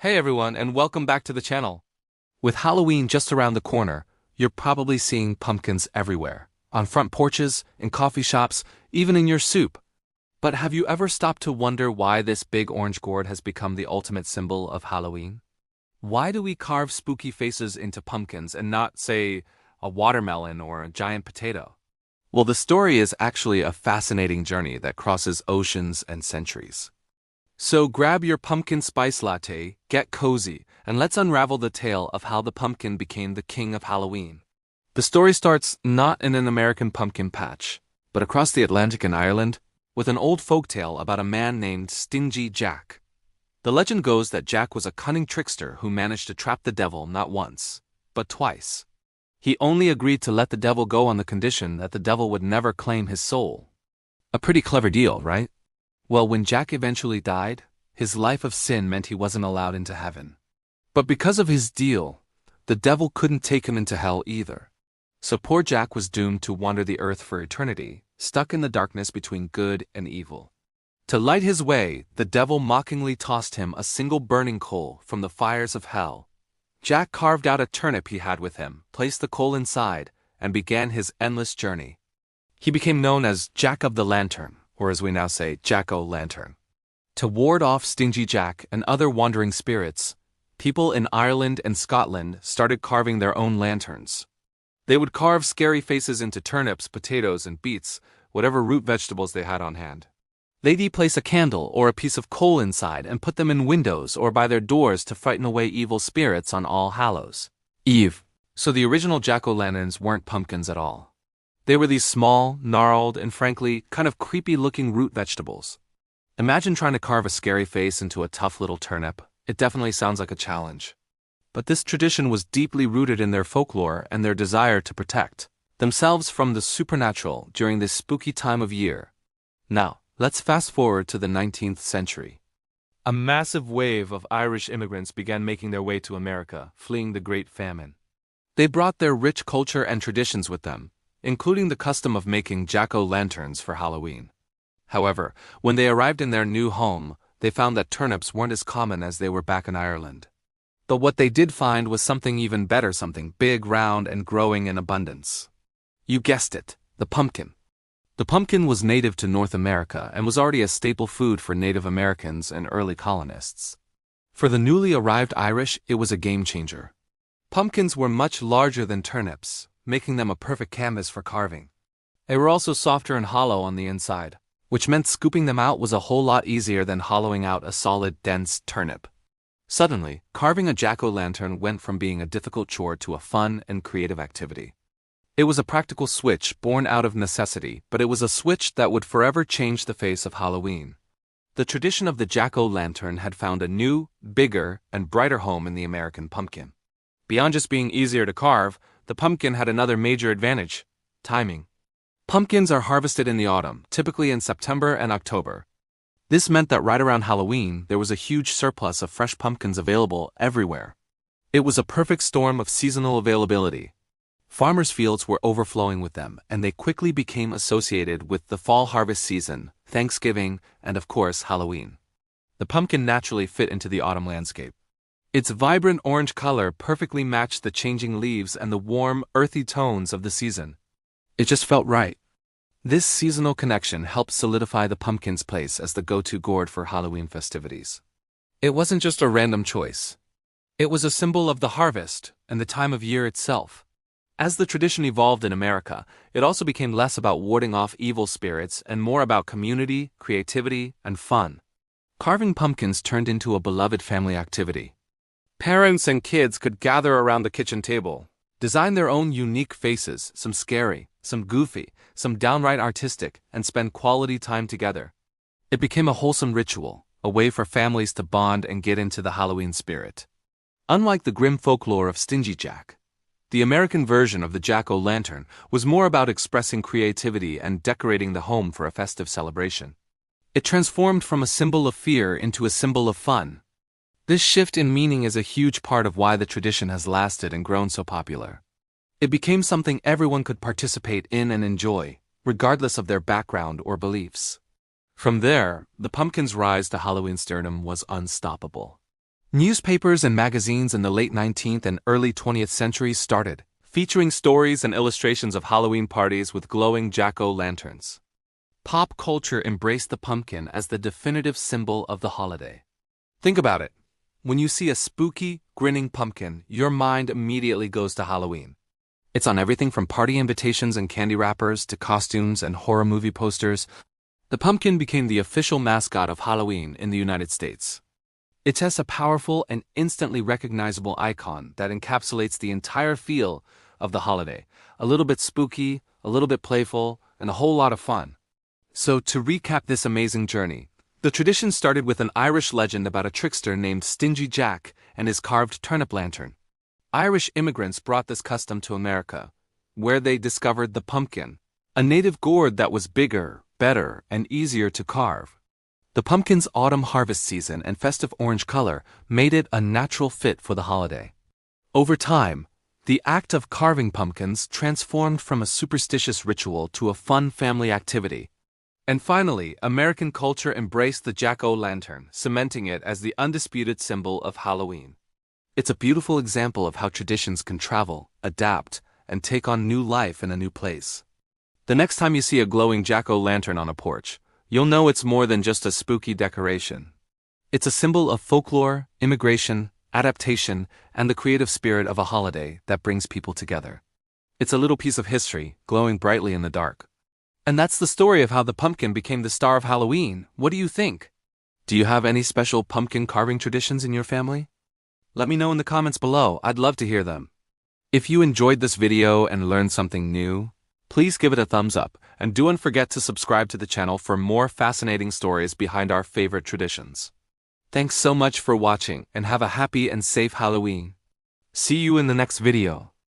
Hey everyone, and welcome back to the channel. With Halloween just around the corner, you're probably seeing pumpkins everywhere. On front porches, in coffee shops, even in your soup. But have you ever stopped to wonder why this big orange gourd has become the ultimate symbol of Halloween? Why do we carve spooky faces into pumpkins and not, say, a watermelon or a giant potato? Well, the story is actually a fascinating journey that crosses oceans and centuries. So grab your pumpkin spice latte, get cozy, and let's unravel the tale of how the pumpkin became the king of Halloween. The story starts not in an American pumpkin patch, but across the Atlantic in Ireland, with an old folktale about a man named Stingy Jack. The legend goes that Jack was a cunning trickster who managed to trap the devil not once, but twice. He only agreed to let the devil go on the condition that the devil would never claim his soul. A pretty clever deal, right? Well, when Jack eventually died, his life of sin meant he wasn't allowed into heaven. But because of his deal, the devil couldn't take him into hell either. So poor Jack was doomed to wander the earth for eternity, stuck in the darkness between good and evil. To light his way, the devil mockingly tossed him a single burning coal from the fires of hell. Jack carved out a turnip he had with him, placed the coal inside, and began his endless journey. He became known as Jack of the Lantern, or as we now say, Jack-o'-lantern. To ward off Stingy Jack and other wandering spirits, people in Ireland and Scotland started carving their own lanterns. They would carve scary faces into turnips, potatoes, and beets, whatever root vegetables they had on hand. They'd place a candle or a piece of coal inside and put them in windows or by their doors to frighten away evil spirits on All Hallows Eve. So the original jack-o'-lanterns weren't pumpkins at all. They were these small, gnarled, and frankly, kind of creepy-looking root vegetables. Imagine trying to carve a scary face into a tough little turnip. It definitely sounds like a challenge. But this tradition was deeply rooted in their folklore and their desire to protect themselves from the supernatural during this spooky time of year. Now, let's fast forward to the 19th century. A massive wave of Irish immigrants began making their way to America, fleeing the Great Famine. They brought their rich culture and traditions with them, including the custom of making jack-o'-lanterns for Halloween. However, when they arrived in their new home, they found that turnips weren't as common as they were back in Ireland. But what they did find was something even better, something big, round, and growing in abundance. You guessed it, the pumpkin. The pumpkin was native to North America and was already a staple food for Native Americans and early colonists. For the newly arrived Irish, it was a game changer. Pumpkins were much larger than turnips, making them a perfect canvas for carving. They were also softer and hollow on the inside, which meant scooping them out was a whole lot easier than hollowing out a solid, dense turnip. Suddenly, carving a jack-o'-lantern went from being a difficult chore to a fun and creative activity. It was a practical switch born out of necessity, but it was a switch that would forever change the face of Halloween. The tradition of the jack-o'-lantern had found a new, bigger, and brighter home in the American pumpkin. Beyond just being easier to carve, the pumpkin had another major advantage: timing. Pumpkins are harvested in the autumn, typically in September and October. This meant that right around Halloween, there was a huge surplus of fresh pumpkins available everywhere. It was a perfect storm of seasonal availability. Farmers' fields were overflowing with them, and they quickly became associated with the fall harvest season, Thanksgiving, and of course, Halloween. The pumpkin naturally fit into the autumn landscape. Its vibrant orange color perfectly matched the changing leaves and the warm, earthy tones of the season. It just felt right. This seasonal connection helped solidify the pumpkin's place as the go-to gourd for Halloween festivities. It wasn't just a random choice. It was a symbol of the harvest and the time of year itself. As the tradition evolved in America, it also became less about warding off evil spirits and more about community, creativity, and fun. Carving pumpkins turned into a beloved family activity. Parents and kids could gather around the kitchen table, design their own unique faces, some scary, some goofy, some downright artistic, and spend quality time together. It became a wholesome ritual, a way for families to bond and get into the Halloween spirit. Unlike the grim folklore of Stingy Jack, the American version of the jack-o'-lantern was more about expressing creativity and decorating the home for a festive celebration. It transformed from a symbol of fear into a symbol of fun. This shift in meaning is a huge part of why the tradition has lasted and grown so popular. It became something everyone could participate in and enjoy, regardless of their background or beliefs. From there, the pumpkin's rise to Halloween stardom was unstoppable. Newspapers and magazines in the late 19th and early 20th centuries started, featuring stories and illustrations of Halloween parties with glowing jack-o'-lanterns. Pop culture embraced the pumpkin as the definitive symbol of the holiday. Think about it. When you see a spooky, grinning pumpkin, your mind immediately goes to Halloween. It's on everything from party invitations and candy wrappers to costumes and horror movie posters. The pumpkin became the official mascot of Halloween in the United States. It's a powerful and instantly recognizable icon that encapsulates the entire feel of the holiday. A little bit spooky, a little bit playful, and a whole lot of fun. So, to recap this amazing journey, the tradition started with an Irish legend about a trickster named Stingy Jack and his carved turnip lantern. Irish immigrants brought this custom to America, where they discovered the pumpkin, a native gourd that was bigger, better, and easier to carve. The pumpkin's autumn harvest season and festive orange color made it a natural fit for the holiday. Over time, the act of carving pumpkins transformed from a superstitious ritual to a fun family activity. And finally, American culture embraced the jack-o'-lantern, cementing it as the undisputed symbol of Halloween. It's a beautiful example of how traditions can travel, adapt, and take on new life in a new place. The next time you see a glowing jack-o'-lantern on a porch, you'll know it's more than just a spooky decoration. It's a symbol of folklore, immigration, adaptation, and the creative spirit of a holiday that brings people together. It's a little piece of history, glowing brightly in the dark. And that's the story of how the pumpkin became the star of Halloween. What do you think? Do you have any special pumpkin carving traditions in your family? Let me know in the comments below. I'd love to hear them. If you enjoyed this video and learned something new, please give it a thumbs up, and don't forget to subscribe to the channel for more fascinating stories behind our favorite traditions. Thanks so much for watching, and have a happy and safe Halloween. See you in the next video.